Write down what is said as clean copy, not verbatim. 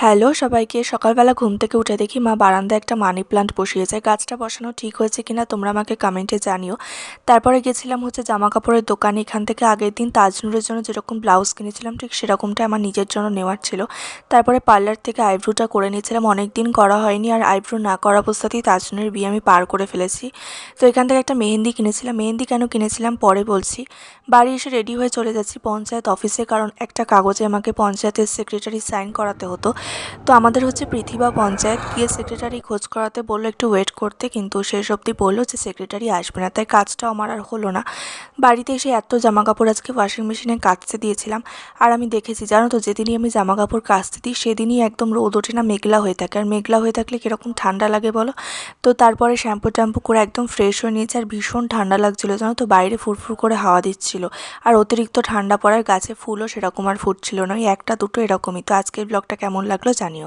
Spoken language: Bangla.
হ্যালো সবাইকে, সকালবেলা ঘুম থেকে উঠে দেখি মা বারান্দায় একটা মানি প্লান্ট বসিয়েছে। গাছটা বসানো ঠিক হয়েছে কিনা তোমরা আমাকে কমেন্টে জানিও। তারপরে গেছিলাম জামা কাপড়ের দোকানে। এখান থেকে আগের দিন তাজনুরের জন্য যেরকম ব্লাউজ কিনেছিলাম ঠিক সেরকমটা আমার নিজের জন্য নেওয়ার ছিল। তারপরে পার্লার থেকে আইব্রোটা করে নিয়েছিলাম, অনেক দিন করা হয়নি, আর আইব্রো না করা অবস্থাতেই তাজনুরের বিয়ে আমি পার করে ফেলেছি। তো এখান থেকে একটা মেহেন্দি কিনেছিলাম। মেহেন্দি কেন কিনেছিলাম পরে বলছি। বাড়ি এসে রেডি হয়ে চলে যাচ্ছি পঞ্চায়েত অফিসে, কারণ একটা কাগজে আমাকে পঞ্চায়েতের সেক্রেটারি সাইন করাতে হতো। তো আমাদের প্রতিভা পঞ্চায়েত গিয়ে সেক্রেটারি খোঁজ করাতে বললো একটু ওয়েট করতে, কিন্তু শেষ অবধি বললো যে সেক্রেটারি আসবে না, তাই কাজটাও আমার আর হলো না। বাড়িতে এসে এত জামা কাপড় আজকে ওয়াশিং মেশিনে কাচতে দিয়েছিলাম। আর আমি দেখেছি জানো তো, যেদিনই আমি জামা কাপড় কাচতে দিই সেদিনই একদম রোদ ওঠে না, মেঘলা হয়ে থাকে। আর মেঘলা হয়ে থাকলে কীরকম ঠান্ডা লাগে বলো। তো তারপরে শ্যাম্পু ট্যাম্পু করে একদম ফ্রেশ হয়ে নিয়েছে, আর ভীষণ ঠান্ডা লাগছিলো জানো তো, বাইরে ফুরফুর করে হাওয়া দিচ্ছিল। আর অতিরিক্ত ঠান্ডা পড়ার গাছে ফুলও সেরকম আর ফুটছিল না, ওই একটা দুটো এরকমই। তো আজকের ব্লগটা কেমন লাগলো জানিও।